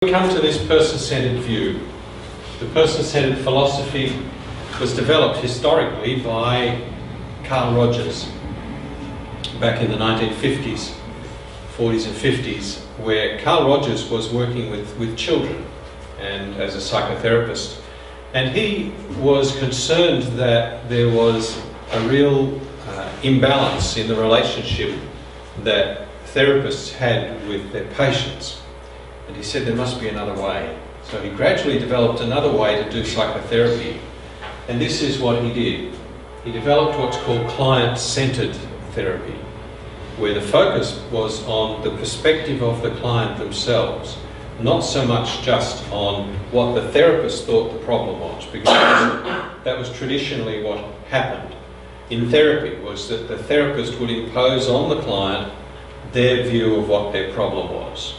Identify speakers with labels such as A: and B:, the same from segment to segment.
A: We come to this person-centered view. The person-centered philosophy was developed historically by Carl Rogers back in the 1950s, 40s and 50s, where Carl Rogers was working with children and as a psychotherapist. And he was concerned that there was a real imbalance in the relationship that therapists had with their patients. And he said there must be another way. So he gradually developed another way to do psychotherapy. And this is what he did. He developed what's called client-centered therapy, where the focus was on the perspective of the client themselves, not so much just on what the therapist thought the problem was, because that was traditionally what happened in therapy, was that the therapist would impose on the client their view of what their problem was.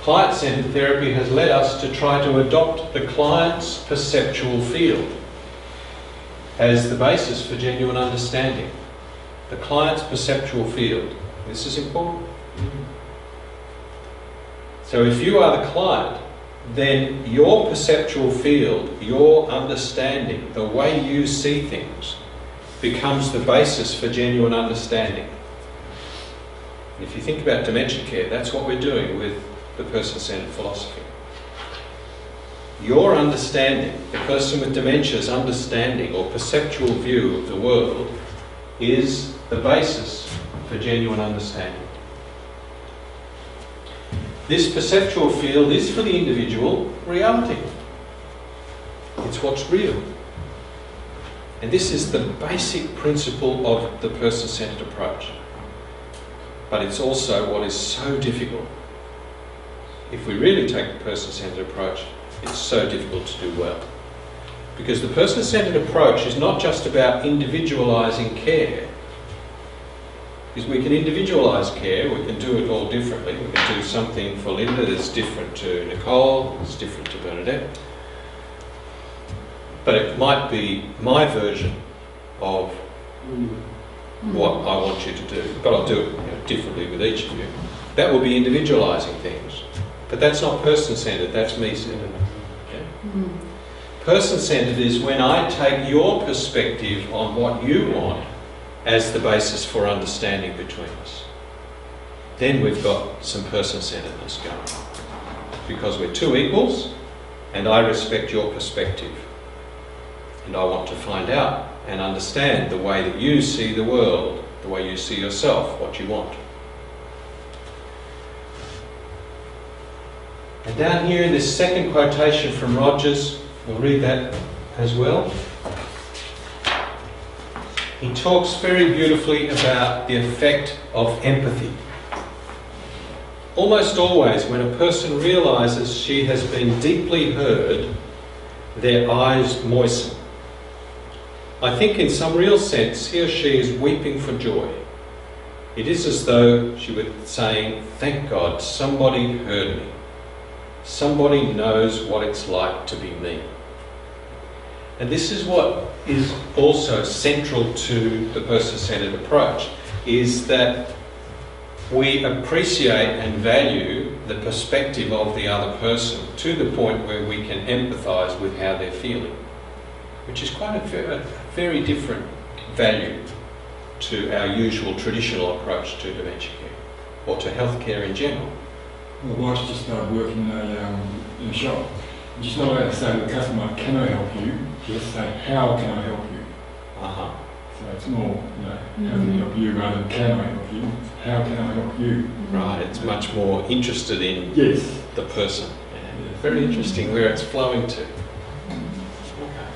A: Client-centered therapy has led us to try to adopt the client's perceptual field as the basis for genuine understanding. The client's perceptual field. This is important. So if you are the client, then your perceptual field, your understanding, the way you see things, becomes the basis for genuine understanding. And if you think about dementia care, that's what we're doing with the person-centered philosophy. Your understanding, the person with dementia's understanding or perceptual view of the world, is the basis for genuine understanding. This perceptual field is for the individual reality. It's what's real. And this is the basic principle of the person-centered approach. But it's also what is so difficult. If we really take the person-centered approach, it's so difficult to do well. Because the person-centered approach is not just about individualising care. Because we can individualise care, we can do it all differently. We can do something for Linda that's different to Nicole, that's different to Bernadette. But it might be my version of what I want you to do. But I'll do it differently with each of you. That will be individualising things. But that's not person-centered, that's me-centered. Okay? Person-centered is when I take your perspective on what you want as the basis for understanding between us. Then we've got some person-centeredness going on. Because we're two equals, and I respect your perspective. And I want to find out and understand the way that you see the world, the way you see yourself, what you want. And down here in this second quotation from Rogers, we'll read that as well. He talks very beautifully about the effect of empathy. Almost always when a person realises she has been deeply heard, their eyes moisten. I think in some real sense he or she is weeping for joy. It is as though she were saying, "Thank God, somebody heard me. Somebody knows what it's like to be me." And this is what is also central to the person-centered approach, is that we appreciate and value the perspective of the other person to the point where we can empathise with how they're feeling, which is quite a very different value to our usual traditional approach to dementia care, or to healthcare in general.
B: My wife's just started working in a shop. She's not allowed to say to the customer, "Can I help you?" She has to say, "How can I help you?" So it's more, how can I help you rather than "Can I help you?" How can I help you?
A: Right, it's much more interested in
B: Yes.
A: the person. Yeah. Very interesting where it's flowing to. Okay.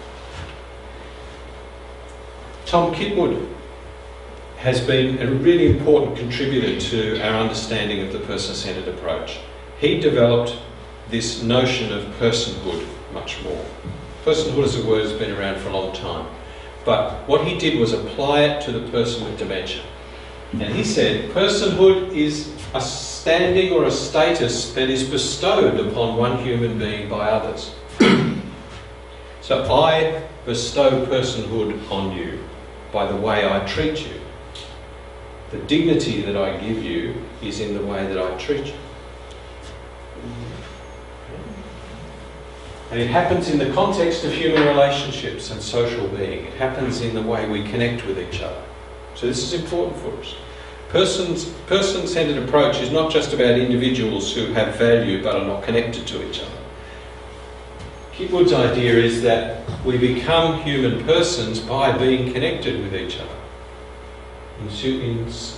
A: Tom Kitwood has been a really important contributor to our understanding of the person-centered approach. He developed this notion of personhood much more. Personhood as a word has been around for a long time. But what he did was apply it to the person with dementia. And he said personhood is a standing or a status that is bestowed upon one human being by others. So I bestow personhood on you by the way I treat you. The dignity that I give you is in the way that I treat you. And it happens in the context of human relationships and social being. It happens in the way we connect with each other. So this is important for us. Person-centered approach is not just about individuals who have value but are not connected to each other. Kitwood's idea is that we become human persons by being connected with each other in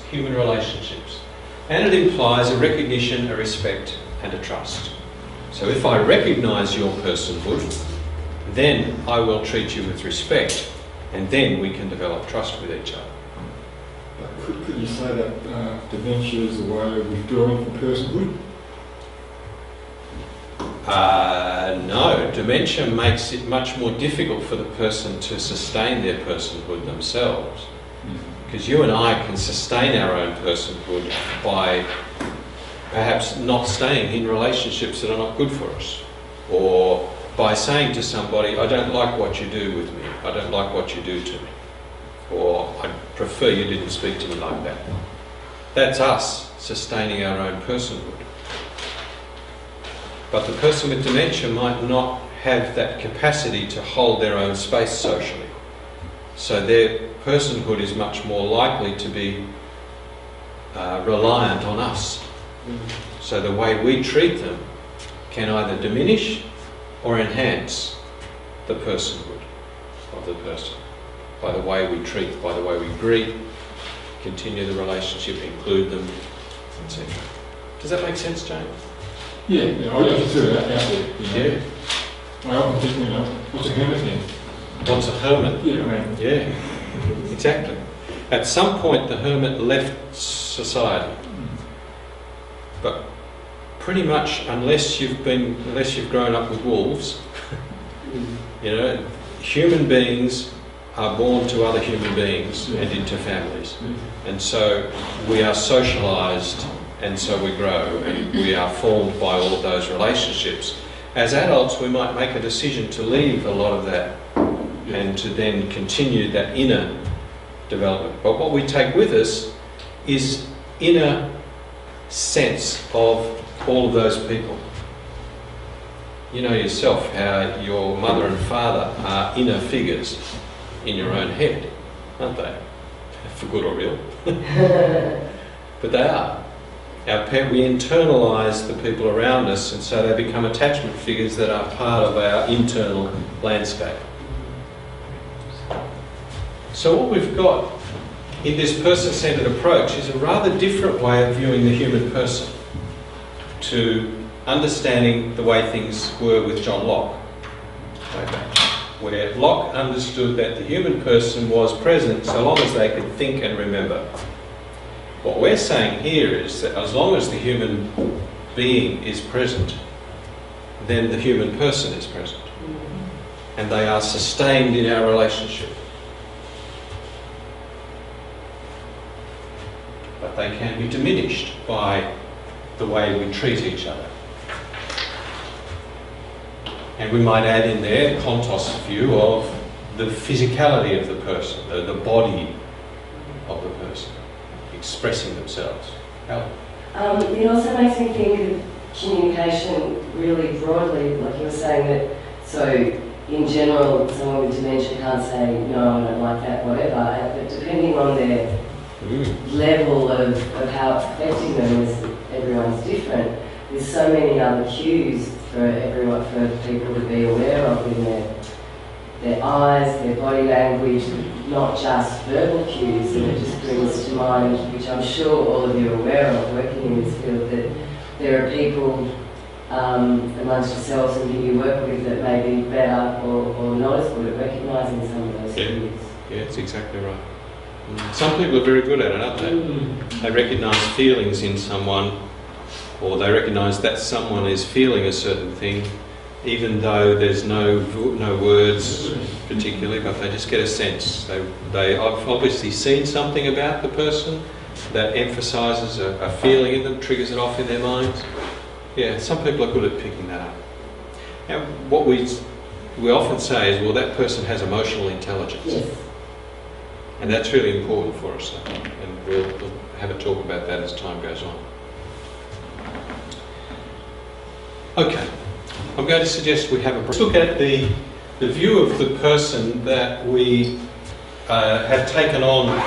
A: human relationships. And it implies a recognition, a respect and a trust. So if I recognise your personhood, then I will treat you with respect, and then we can develop trust with each other.
B: But could you say that dementia is a way of withdrawing from personhood?
A: No, dementia makes it much more difficult for the person to sustain their personhood themselves. Because you and I can sustain our own personhood by perhaps not staying in relationships that are not good for us. Or by saying to somebody, I don't like what you do with me, I don't like what you do to me. Or I prefer you didn't speak to me like that. That's us sustaining our own personhood. But the person with dementia might not have that capacity to hold their own space socially. So their personhood is much more likely to be reliant on us. So the way we treat them can either diminish or enhance the personhood of the person by the way we treat, by the way we greet, continue the relationship, include them, etc. Does that make sense, James?
B: Yeah, I just threw that out there.
A: Yeah.
B: I often think, what's a hermit then?
A: What's a hermit?
B: Yeah, I mean.
A: Yeah, exactly. At some point the hermit left society. But pretty much unless you've grown up with wolves, human beings are born to other human beings and into families. And so we are socialised, and so we grow, and we are formed by all of those relationships. As adults, we might make a decision to leave a lot of that and to then continue that inner development. But what we take with us is inner sense of all of those people. You know yourself how your mother and father are inner figures in your own head, aren't they? For good or ill. But they are. We internalise the people around us, and so they become attachment figures that are part of our internal landscape. So what we've got in this person-centred approach is a rather different way of viewing the human person to understanding the way things were with John Locke, where Locke understood that the human person was present so long as they could think and remember. What we're saying here is that as long as the human being is present, then the human person is present. And they are sustained in our relationship. But they can be diminished by the way we treat each other. And we might add in there Kontos' view of the physicality of the person, the body of the person, expressing themselves. Helen?
C: It also makes me think of communication really broadly, like you were saying that, so in general, someone with dementia can't say, no, I don't like that, whatever, but depending on their level of how it's affecting them, is everyone's different. There's so many other cues for everyone, for people to be aware of in their eyes, their body language, not just verbal cues, and it just brings to mind, which I'm sure all of you are aware of working in this field, that there are people amongst yourselves and who you work with that may be better or not as good at recognising some of those cues.
A: Yeah, that's exactly right. Some people are very good at it, aren't they? They recognise feelings in someone, or they recognise that someone is feeling a certain thing, even though there's no words particularly, but they just get a sense. They've obviously seen something about the person that emphasises a feeling in them, triggers it off in their minds. Yeah, some people are good at picking that up. And what we often say is, well, that person has emotional intelligence.
C: Yes.
A: And that's really important for us, and we'll have a talk about that as time goes on. Okay, I'm going to suggest we have a let's look at the view of the person that we have taken on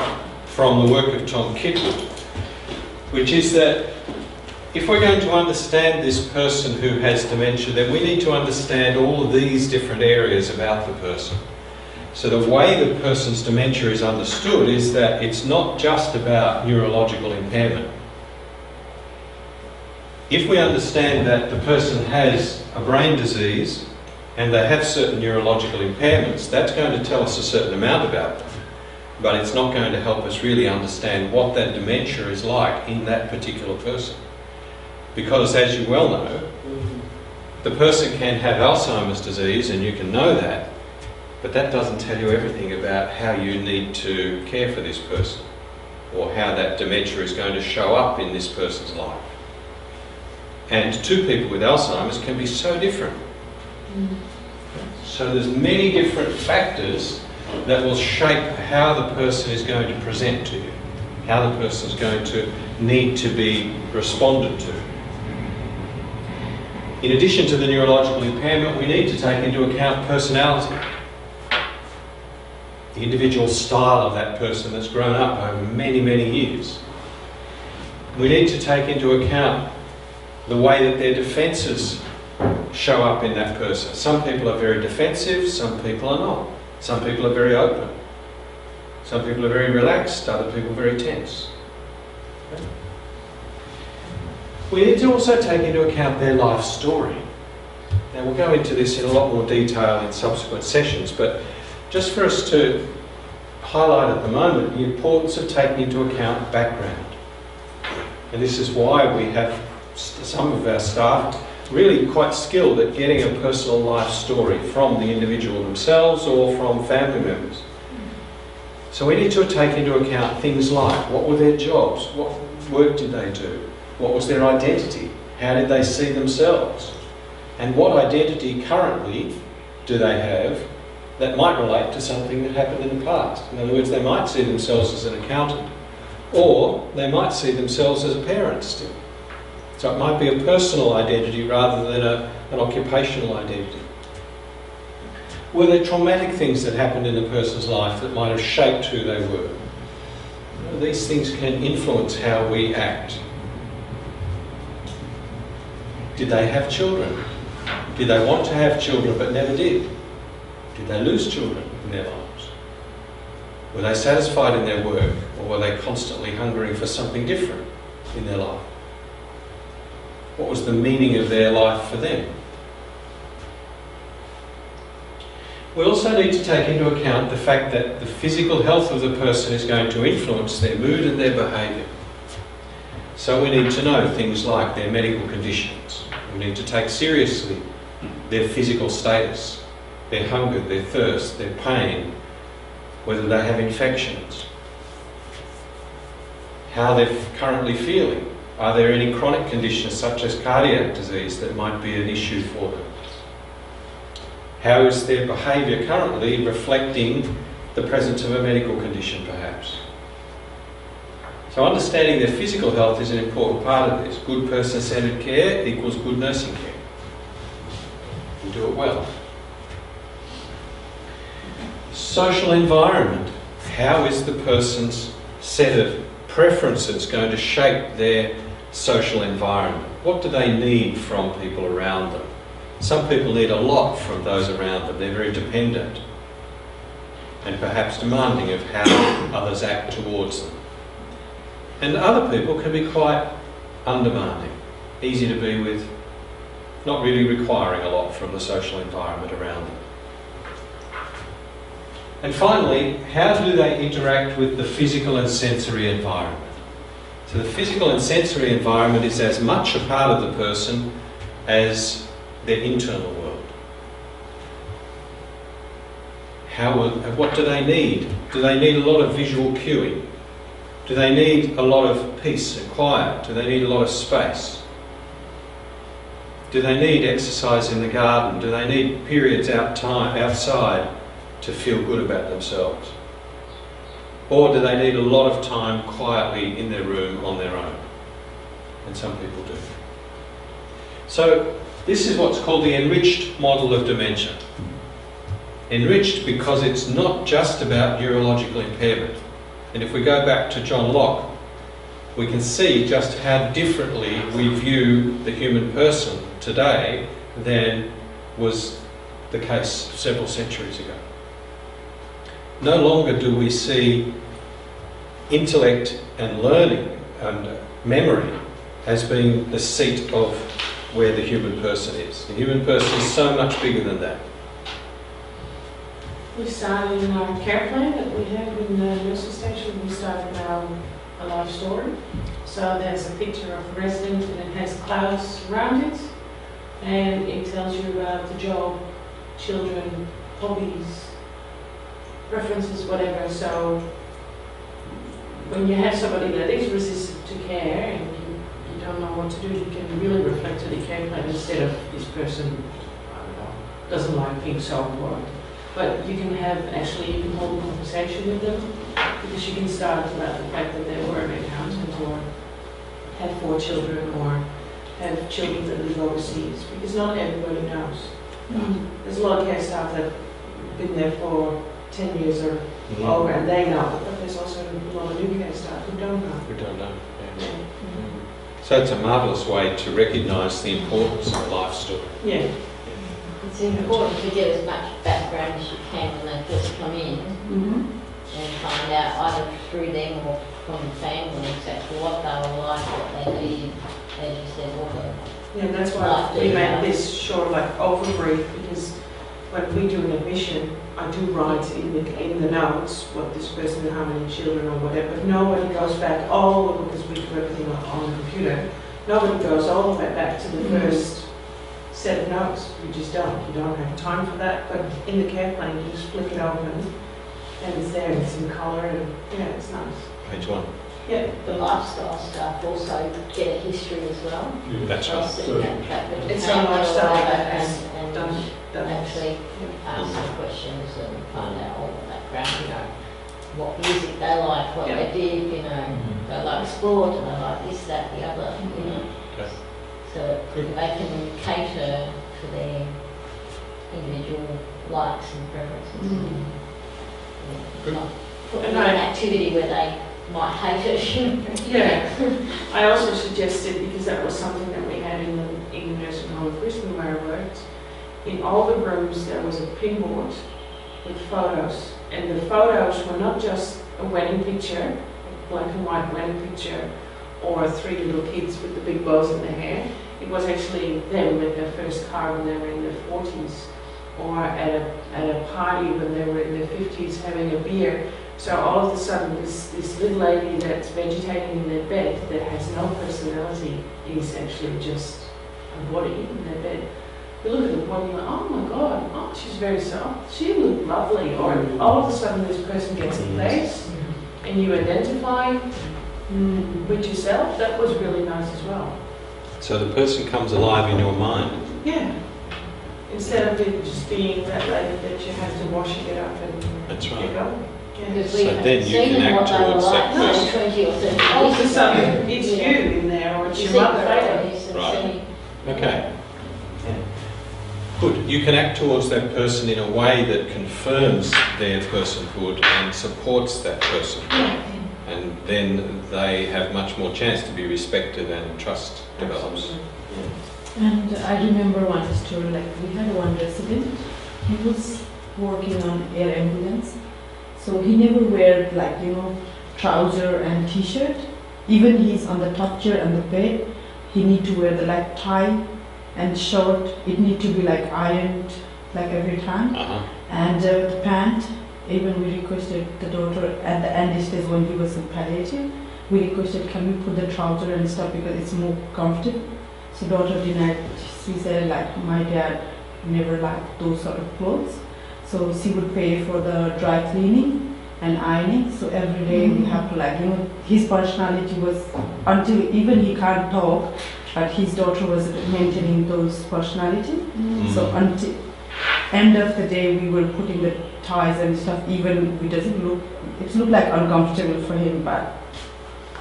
A: from the work of Tom Kitwood, which is that if we're going to understand this person who has dementia, then we need to understand all of these different areas about the person. So the way the person's dementia is understood is that it's not just about neurological impairment. If we understand that the person has a brain disease and they have certain neurological impairments, that's going to tell us a certain amount about them. But it's not going to help us really understand what that dementia is like in that particular person. Because as you well know, the person can have Alzheimer's disease and you can know that, but that doesn't tell you everything about how you need to care for this person or how that dementia is going to show up in this person's life. And two people with Alzheimer's can be so different. So there's many different factors that will shape how the person is going to present to you, how the person is going to need to be responded to. In addition to the neurological impairment, we need to take into account personality. The individual style of that person that's grown up over many, many years. We need to take into account the way that their defences show up in that person. Some people are very defensive, some people are not. Some people are very open. Some people are very relaxed, other people very tense. Okay? We need to also take into account their life story. Now we'll go into this in a lot more detail in subsequent sessions, but just for us to highlight at the moment the importance of taking into account background. And this is why we have some of our staff really quite skilled at getting a personal life story from the individual themselves or from family members. So we need to take into account things like what were their jobs, what work did they do, what was their identity, how did they see themselves, and what identity currently do they have that might relate to something that happened in the past. In other words, they might see themselves as an accountant, or they might see themselves as a parent still. So it might be a personal identity rather than an occupational identity. Were there traumatic things that happened in a person's life that might have shaped who they were? These things can influence how we act. Did they have children? Did they want to have children but never did? Did they lose children in their lives? Were they satisfied in their work, or were they constantly hungering for something different in their life? What was the meaning of their life for them? We also need to take into account the fact that the physical health of the person is going to influence their mood and their behaviour. So we need to know things like their medical conditions. We need to take seriously their physical status, their hunger, their thirst, their pain, whether they have infections, how they're currently feeling. Are there any chronic conditions such as cardiac disease that might be an issue for them? How is their behaviour currently reflecting the presence of a medical condition perhaps? So understanding their physical health is an important part of this. Good person-centred care equals good nursing care. And do it well. Social environment. How is the person's set of preferences going to shape their social environment? What do they need from people around them? Some people need a lot from those around them. They're very dependent and perhaps demanding of how others act towards them. And other people can be quite undemanding, easy to be with, not really requiring a lot from the social environment around them. And finally, how do they interact with the physical and sensory environment? So the physical and sensory environment is as much a part of the person as their internal world. What do they need? Do they need a lot of visual cueing? Do they need a lot of peace and quiet? Do they need a lot of space? Do they need exercise in the garden? Do they need periods outside to feel good about themselves? Or do they need a lot of time quietly in their room on their own? And some people do. So This is what's called the enriched model of dementia. Enriched because it's not just about neurological impairment. And if we go back to John Locke, we can see just how differently we view the human person today than was the case several centuries ago. No longer do we see intellect and learning and memory as being the seat of where the human person is. The human person is so much bigger than that.
D: We started in our care plan that we have in the nursing station. We started now a life story. So there's a picture of the resident and it has clouds around it, and it tells you about the job, children, hobbies, preferences, whatever. So when you have somebody that is resistant to care and you don't know what to do, you can really reflect to the care plan instead of this person, I don't know, doesn't like being self-employed. But you can you can hold a conversation with them, because you can start about the fact that they were an accountant or have 4 children or have children that live overseas, because not everybody knows. There's a lot of care staff that have been there for 10 years or over and they know, but there's also a lot of new care staff who don't know.
A: We don't know. Yeah. So it's a marvellous way to recognise the importance of a life story.
D: Yeah.
E: It's important to get as much background as you can when they first come in, and find out either through them or from the family exactly what they were like, what they needed, as you said, what they
D: Yeah, that's why we made this short, like overbrief, because when we do an admission, I do write in the notes what this person, how many children or whatever, but nobody goes back because we do everything on the computer, nobody goes all the way back to the first set of notes. You just don't. You don't have time for that. But in the care plan, you just flick it open, and it's there. It's in colour, and yeah, it's nice.
A: Page 1.
E: Yeah, the lifestyle stuff also get a history as well.
A: That's
E: They'll
A: right.
E: see that
D: It's our lifestyle
E: and
D: done.
E: actually ask the questions and find out all the background, you know, what music they like, what they did, you know, they like sport and they like this, that, the other, you know.
A: Okay.
E: So they can cater to their individual likes and preferences.
A: Good.
E: Not put them in an activity where they might hate it.
D: Yeah. I also suggested, because that was something that we had in the nursing home of Brisbane where I worked, in all the rooms there was a pinboard with photos, and the photos were not just a wedding picture, a black and white wedding picture, or 3 little kids with the big bows in their hair. It was actually them at their first car when they were in their 40s, or at a party when they were in their 50s having a beer. So all of a sudden this little lady that's vegetating in their bed that has no personality is actually just a body in their bed. You look at the body and you're like, oh my God, oh, she's very soft, she looked lovely. Or all of a sudden this person gets a place and you identify with yourself. That was really nice as well.
A: So the person comes alive in your mind.
D: Yeah. Instead of it just being that lady that you have to wash and get up and
A: That's right.
D: get going. Yeah.
E: Because
A: So
E: we
A: then you
E: seen
A: can
E: what
A: act
E: they were
A: towards
E: like
A: that person.
E: 20 or 30
D: All of a
E: years
D: sudden,
E: ago.
D: it's
E: Yeah.
D: you in there, or it's
E: You
D: your
E: see
D: mother.
E: photos and
A: Right.
E: see-
A: Okay. Good. You can act towards that person in a way that confirms their personhood and supports that person. And then they have much more chance to be respected and trust develops.
F: And I remember one story, like we had one resident, he was working on air ambulance, so he never wear like, you know, trouser and t-shirt. Even he's on the top chair and the bed, he need to wear the like tie and short, it need to be like ironed like every time. And the pant, even we requested the daughter at the end stage when he was in palliative, we requested can we put the trouser and stuff because it's more comfortable. So daughter denied, she said like my dad never liked those sort of clothes. So she would pay for the dry cleaning and ironing. So every day we have to like, you know, his personality was, until even he can't talk, but his daughter was maintaining those personality. So until end of the day we were putting the ties and stuff, even it doesn't look, it looked like uncomfortable for him, but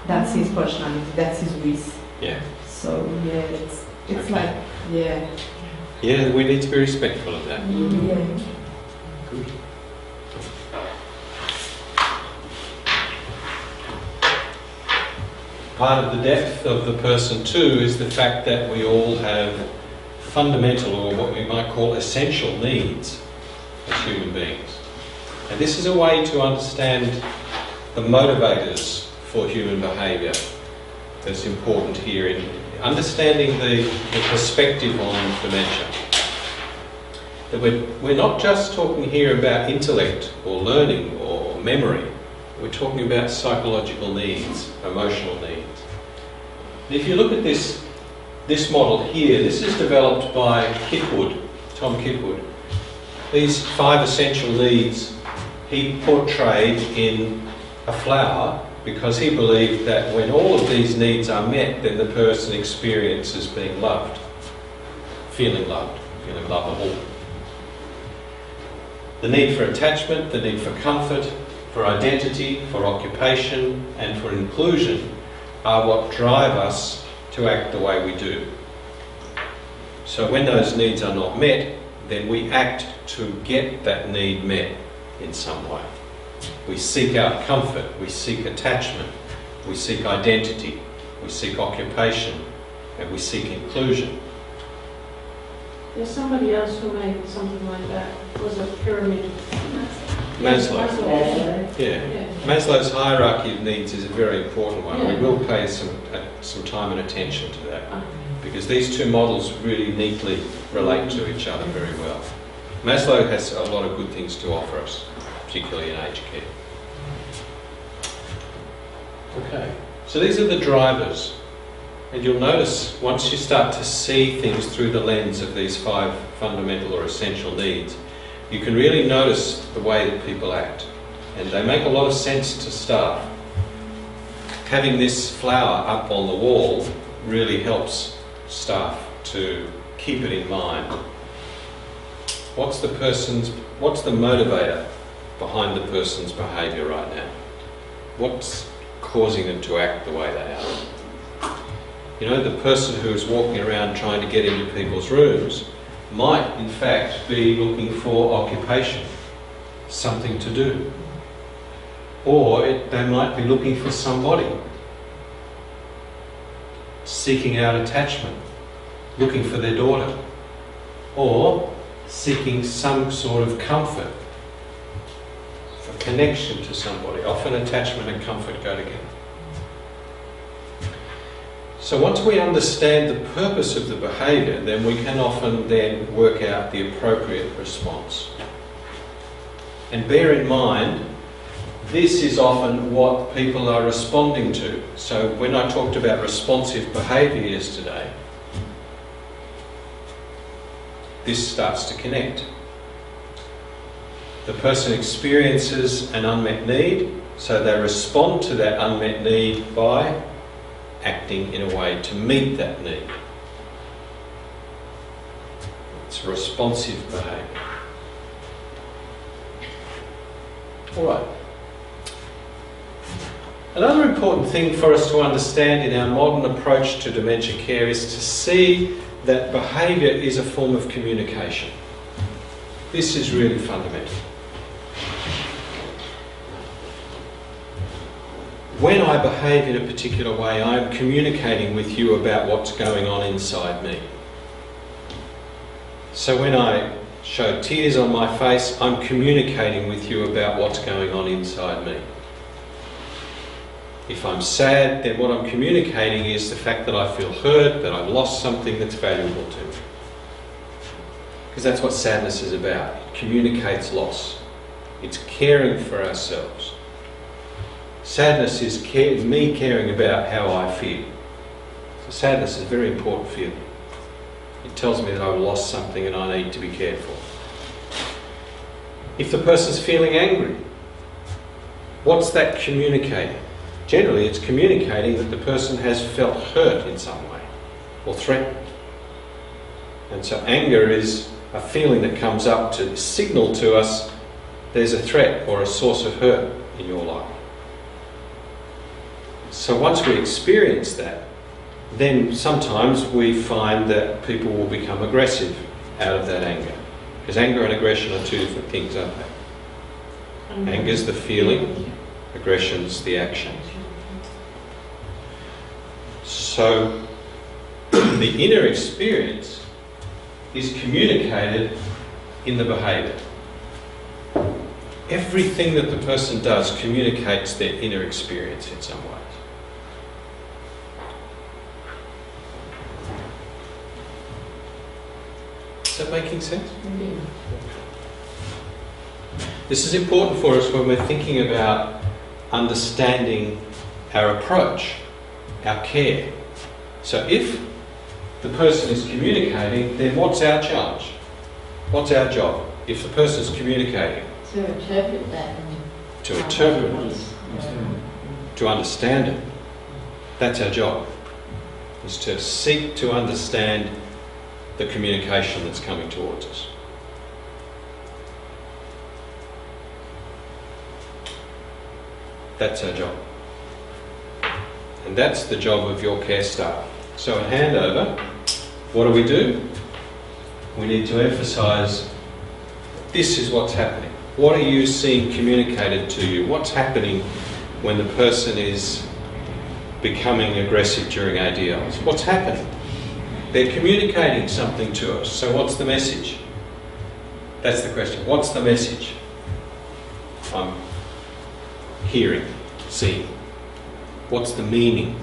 F: that's his personality, that's his wish.
A: Yeah.
F: So yeah, it's
A: Okay.
F: like Yeah.
A: Yeah, we need to be respectful of that.
F: Yeah.
A: Good. Part of the depth of the person too is the fact that we all have fundamental, or what we might call essential, needs as human beings. And this is a way to understand the motivators for human behaviour that's important here in understanding the perspective on dementia. That we're not just talking here about intellect or learning or memory. We're talking about psychological needs, emotional needs. And if you look at this model here, this is developed by Kipwood, Tom Kipwood. These 5 essential needs he portrayed in a flower because he believed that when all of these needs are met, then the person experiences being loved, feeling lovable. The need for attachment, the need for comfort, for identity, for occupation, and for inclusion are what drive us to act the way we do. So when those needs are not met, then we act to get that need met in some way. We seek out comfort, we seek attachment, we seek identity, we seek occupation, and we seek inclusion.
D: There's somebody else who made something like that. It was a pyramid.
A: Maslow.
C: Maslow.
A: Yeah. Maslow's hierarchy of needs is a very important one. We will pay some time and attention to that because these two models really neatly relate to each other very well. Maslow has a lot of good things to offer us, particularly in aged care. Okay, so these are the drivers. And you'll notice once you start to see things through the lens of these 5 fundamental or essential needs, you can really notice the way that people act. And they make a lot of sense to staff. Having this flower up on the wall really helps staff to keep it in mind. What's the motivator behind the person's behaviour right now? What's causing them to act the way they are? You know, the person who is walking around trying to get into people's rooms might in fact be looking for occupation, something to do. Or they might be looking for somebody, seeking out attachment, looking for their daughter, or seeking some sort of comfort, for connection to somebody. Often attachment and comfort go together. So once we understand the purpose of the behaviour, then we can often then work out the appropriate response. And bear in mind, this is often what people are responding to. So when I talked about responsive behaviour yesterday, this starts to connect. The person experiences an unmet need, so they respond to that unmet need by acting in a way to meet that need. It's responsive behaviour. All right. Another important thing for us to understand in our modern approach to dementia care is to see that behaviour is a form of communication. This is really fundamental. When I behave in a particular way, I'm communicating with you about what's going on inside me. So when I show tears on my face, I'm communicating with you about what's going on inside me. If I'm sad, then what I'm communicating is the fact that I feel hurt, that I've lost something that's valuable to me. Because that's what sadness is about. It communicates loss. It's caring for ourselves. Sadness is me caring about how I feel. So sadness is a very important feeling. It tells me that I've lost something and I need to be cared for. If the person's feeling angry, what's that communicating? Generally, it's communicating that the person has felt hurt in some way or threatened. And so anger is a feeling that comes up to signal to us there's a threat or a source of hurt in your life. So once we experience that, then sometimes we find that people will become aggressive out of that anger. Because anger and aggression are two different things, aren't they? Anger's the feeling, aggression's the action. So the inner experience is communicated in the behaviour. Everything that the person does communicates their inner experience in some ways. Is that making sense? This is important for us when we're thinking about understanding our approach, our care. So if the person is communicating, then what's our charge? What's our job if the person is communicating?
E: To interpret that.
A: To interpret it, to understand it. That's our job, is to seek to understand the communication that's coming towards us. That's our job. And that's the job of your care staff. So at handover, what do? We need to emphasise this is what's happening. What are you seeing communicated to you? What's happening when the person is becoming aggressive during ADLs? What's happening? They're communicating something to us. So what's the message? That's the question. What's the message I'm hearing, seeing? What's the meaning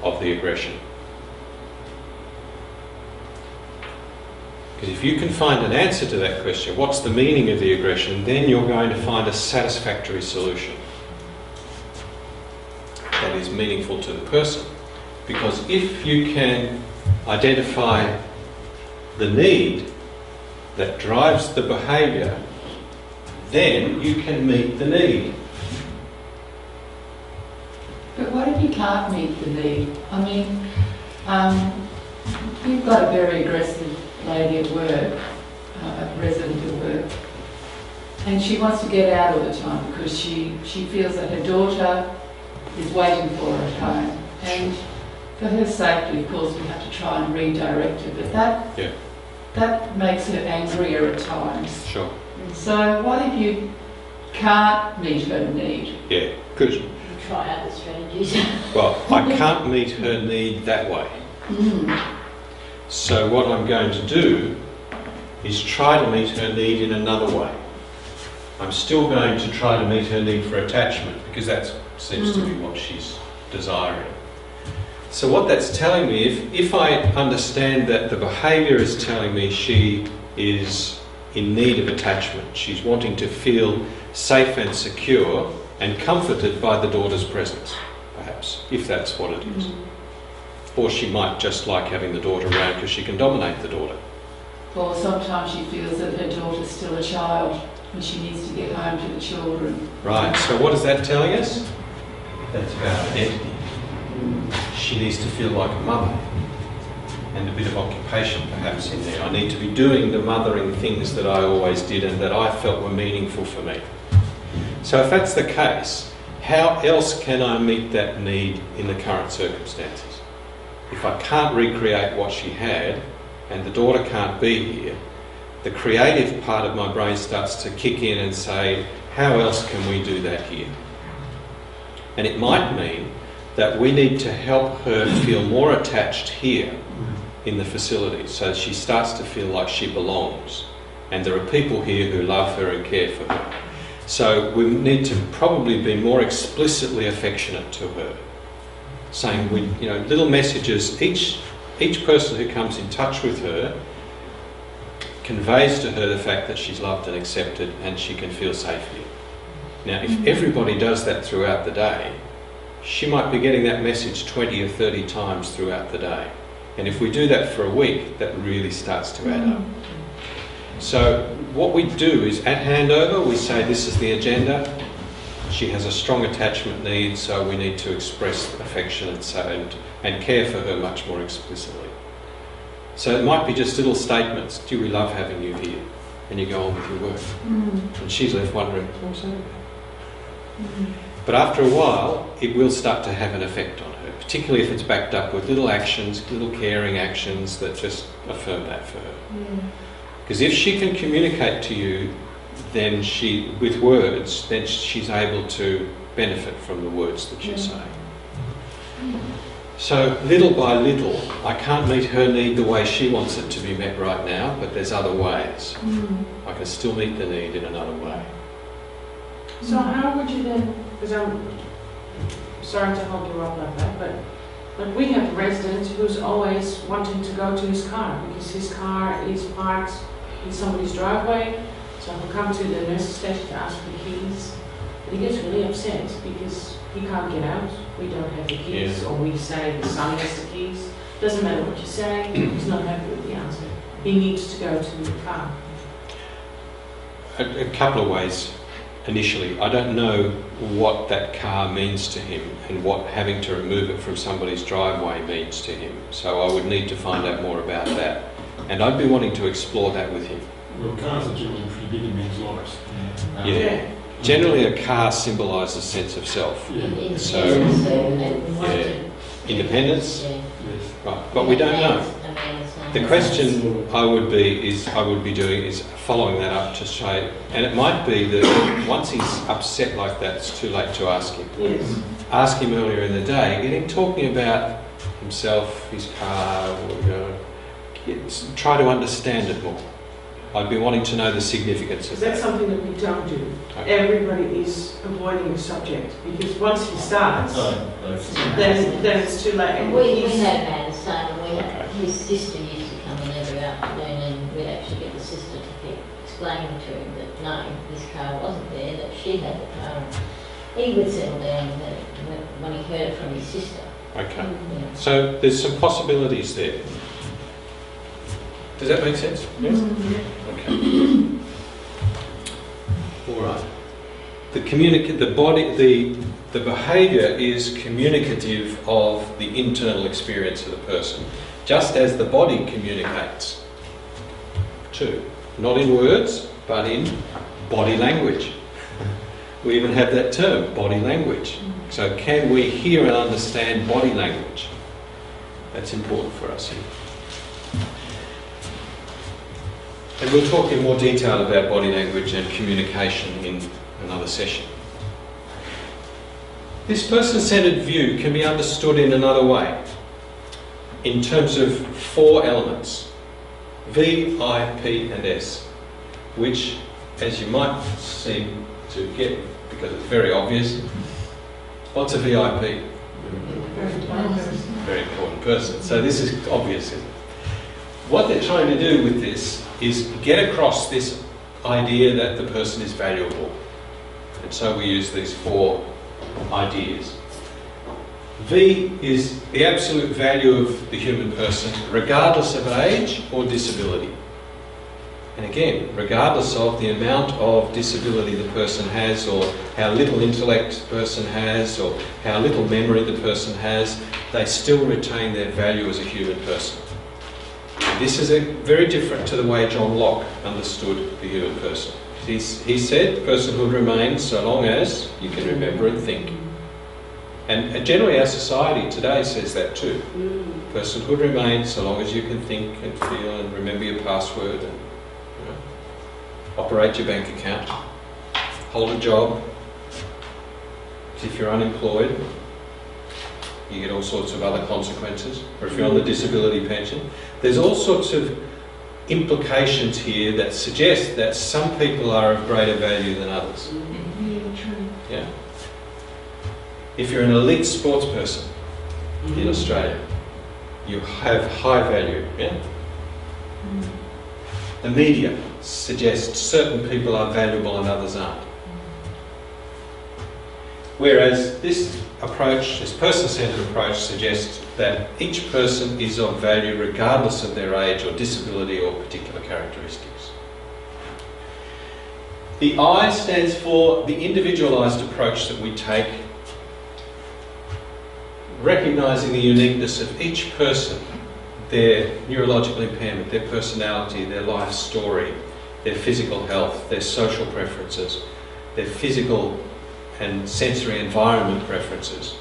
A: of the aggression? Because if you can find an answer to that question, what's the meaning of the aggression, then you're going to find a satisfactory solution that is meaningful to the person. Because if you can identify the need that drives the behaviour, then you can meet the need.
G: But what if you can't meet the need? I mean, you've got a very aggressive lady at work, a resident at work, and she wants to get out all the time because she feels that her daughter is waiting for her at home. And for her safety, of course, we have to try and redirect her, but that makes her angrier at times.
A: Sure.
G: So what if you can't meet her need?
A: Yeah, good.
E: Try other strategies.
A: Well, I can't meet her need that way. So what I'm going to do is try to meet her need in another way. I'm still going to try to meet her need for attachment because that seems to be what she's desiring. So what that's telling me, if I understand that the behaviour is telling me she is in need of attachment, she's wanting to feel safe and secure and comforted by the daughter's presence, perhaps, if that's what it is. Or she might just like having the daughter around because she can dominate the daughter.
G: Or sometimes she feels that her daughter's still a child and she needs to get home to the children.
A: Right, so what is that telling us? That's about identity. She needs to feel like a mother. And a bit of occupation perhaps in there. I need to be doing the mothering things that I always did and that I felt were meaningful for me. So if that's the case, how else can I meet that need in the current circumstances? If I can't recreate what she had and the daughter can't be here, the creative part of my brain starts to kick in and say, how else can we do that here? And it might mean that we need to help her feel more attached here in the facility so she starts to feel like she belongs and there are people here who love her and care for her. So we need to probably be more explicitly affectionate to her, saying little messages. Each person who comes in touch with her conveys to her the fact that she's loved and accepted and she can feel safe here. Now, if everybody does that throughout the day, she might be getting that message 20 or 30 times throughout the day. And if we do that for a week, that really starts to add up. So what we do is at handover, we say this is the agenda. She has a strong attachment need, so we need to express affection and care for her much more explicitly. So it might be just little statements. Do we love having you here? And you go on with your work. And she's left wondering, what's that about? But after a while, it will start to have an effect on her, particularly if it's backed up with little actions, little caring actions that just affirm that for her. Because if she can communicate to you, then with words, then she's able to benefit from the words that you say. So little by little, I can't meet her need the way she wants it to be met right now, but there's other ways. I can still meet the need in another way.
D: So how would you then, because I'm sorry to hold you up like that, but we have a resident who's always wanting to go to his car because his car is parked in somebody's driveway, so he'll come to the nurse's station to ask for the keys. And he gets really upset because he can't get out, we don't have the keys, or we say the son has the keys. Doesn't matter what you say, he's not happy with the answer. He needs to go to the car.
A: A couple of ways. Initially, I don't know what that car means to him and what having to remove it from somebody's driveway means to him. So I would need to find out more about that. And I'd be wanting to explore that with him.
B: Well, cars are generally pretty big in men's lives.
A: Yeah. Generally a car symbolises sense of self.
B: Yeah.
A: So, independence, right, but we don't know. The question I would be doing is following that up to say, and it might be that once he's upset like that, it's too late to ask him.
D: Yes.
A: Ask him earlier in the day, get him talking about himself, his car, or, try to understand it more. I'd be wanting to know the significance of
D: That's
A: that.
D: something that we don't do.
A: Okay.
D: Everybody is avoiding the subject because once he starts, then it's too late.
E: And we had a man saying his sister used to come in every afternoon and we'd actually get the sister to keep explaining to him that no, this car wasn't there, that she had the car. He would settle down with it when he heard it from his sister.
A: Okay.
E: Yeah.
A: So there's some possibilities there. Does that make sense? Yes. Okay. All right. The behaviour is communicative of the internal experience of the person, just as the body communicates too. Not in words, but in body language. We even have that term, body language. So can we hear and understand body language? That's important for us here. And we'll talk in more detail about body language and communication in another session. This person-centered view can be understood in another way, in terms of 4 elements, V, I, P and S, which, as you might seem to get, because it's very obvious, what's a VIP? Very important person. So this is obvious. What they're trying to do with this is get across this idea that the person is valuable. And so we use these 4 ideas. V is the absolute value of the human person, regardless of age or disability. And again, regardless of the amount of disability the person has, or how little intellect the person has, or how little memory the person has, they still retain their value as a human person. This is very different to the way John Locke understood the human person. He said personhood remains so long as you can remember and think. And generally our society today says that too. Personhood remains so long as you can think and feel and remember your password and operate your bank account, hold a job. If you're unemployed, you get all sorts of other consequences, or if you're on the disability pension. There's all sorts of implications here that suggest that some people are of greater value than others. Yeah. If you're an elite sports person in Australia, you have high value. Yeah. The media suggests certain people are valuable and others aren't. Whereas this approach, this person-centered approach, suggests that each person is of value regardless of their age or disability or particular characteristics. The I stands for the individualised approach that we take, recognising the uniqueness of each person, their neurological impairment, their personality, their life story, their physical health, their social preferences, their physical and sensory environment preferences,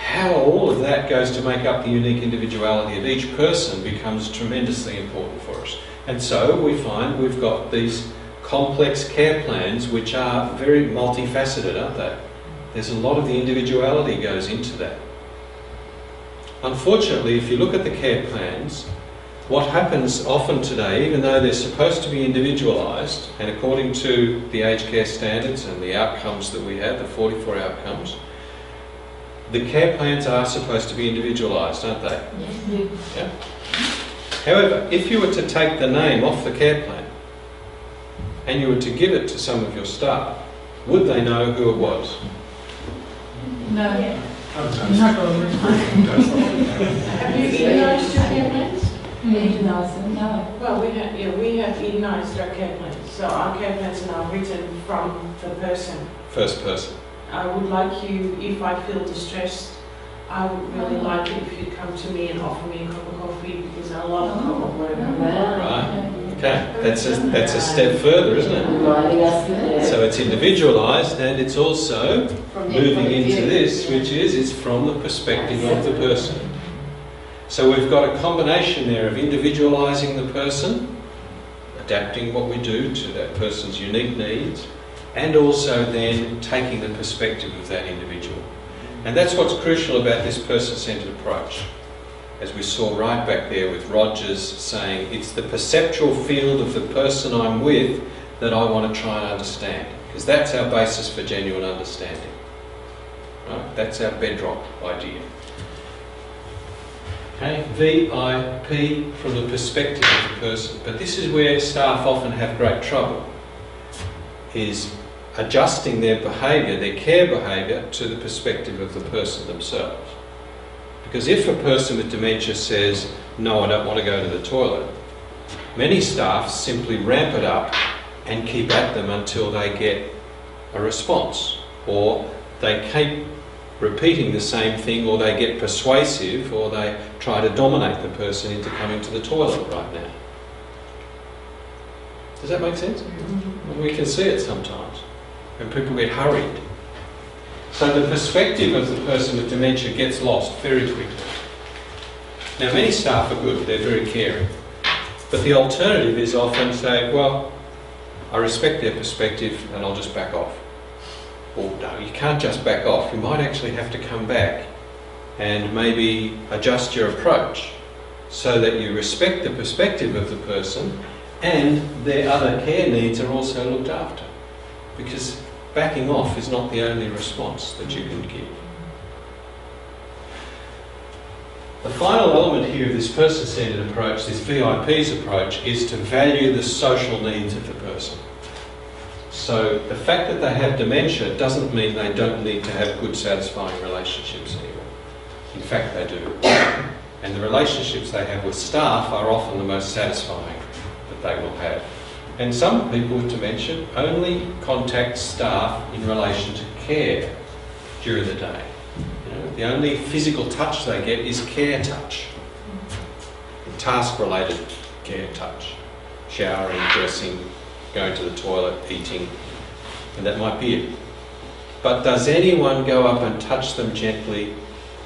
A: how all of that goes to make up the unique individuality of each person becomes tremendously important for us. And so we find we've got these complex care plans which are very multifaceted, aren't they? There's a lot of the individuality goes into that. Unfortunately, if you look at the care plans, what happens often today, even though they're supposed to be individualised, and according to the aged care standards and the outcomes that we have, the 44 outcomes, the care plans are supposed to be individualised, aren't they?
E: Yeah.
A: Yeah. However, if you were to take the name off the care plan and you were to give it to some of your staff, would they know who it was?
F: No,
B: I've
F: not really.
D: Have you Edenised your care plans?
F: No.
D: Well, we have Edenised our care plans. So our care plans are now written from the person.
A: First person.
D: I would like you, if I feel distressed, I would really like it if you'd come to me and offer me a cup of coffee because I love a cup of whatever.
A: Right. Okay. That's a step further, isn't it?
C: Reminding us that
A: So it's individualised and it's also
E: From their
A: moving
E: point of
A: into
E: view.
A: this, which is it's from the perspective of the person. So we've got a combination there of individualising the person, adapting what we do to that person's unique needs, and also then taking the perspective of that individual. And that's what's crucial about this person-centred approach. As we saw right back there with Rogers saying, it's the perceptual field of the person I'm with that I want to try and understand. Because that's our basis for genuine understanding. Right? That's our bedrock idea. Okay, VIP from the perspective of the person. But this is where staff often have great trouble, is adjusting their behaviour, their care behaviour, to the perspective of the person themselves. Because if a person with dementia says, no, I don't want to go to the toilet, many staff simply ramp it up and keep at them until they get a response, or they keep repeating the same thing, or they get persuasive, or they try to dominate the person into coming to the toilet right now. Does that make sense? We can see it sometimes, and people get hurried. So the perspective of the person with dementia gets lost very quickly. Now, many staff are good, they're very caring, but the alternative is often say, well, I respect their perspective and I'll just back off. Or no, you can't just back off, you might actually have to come back and maybe adjust your approach so that you respect the perspective of the person and their other care needs are also looked after. Because backing off is not the only response that you can give. The final element here of this person-centred approach, this VIP's approach, is to value the social needs of the person. So the fact that they have dementia doesn't mean they don't need to have good, satisfying relationships anymore. In fact, they do. And the relationships they have with staff are often the most satisfying that they will have. And some people with dementia only contact staff in relation to care during the day. You know, the only physical touch they get is care touch. Task-related care touch. Showering, dressing, going to the toilet, eating, and that might be it. But does anyone go up and touch them gently,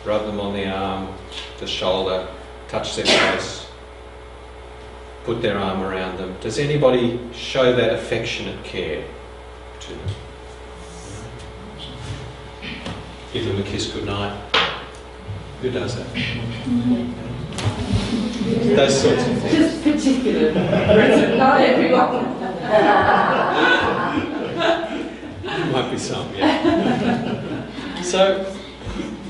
A: rub them on the arm, the shoulder, touch their face, put their arm around them? Does anybody show that affectionate care to them? Give them a kiss goodnight. Who does that? Those sorts of things.
G: Just particular, not everyone.
A: Might be some, yeah. So,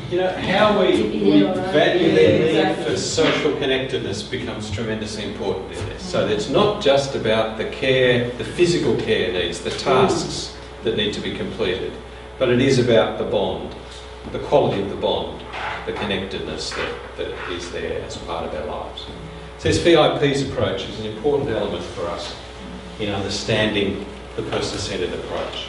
A: you know, how we value their need for social connectedness becomes tremendously important in this. So it's not just about the care, the physical care needs, the tasks that need to be completed, but it is about the bond, the quality of the bond, the connectedness that is there as part of our lives. So this VIP's approach is an important element for us in understanding the person-centred approach.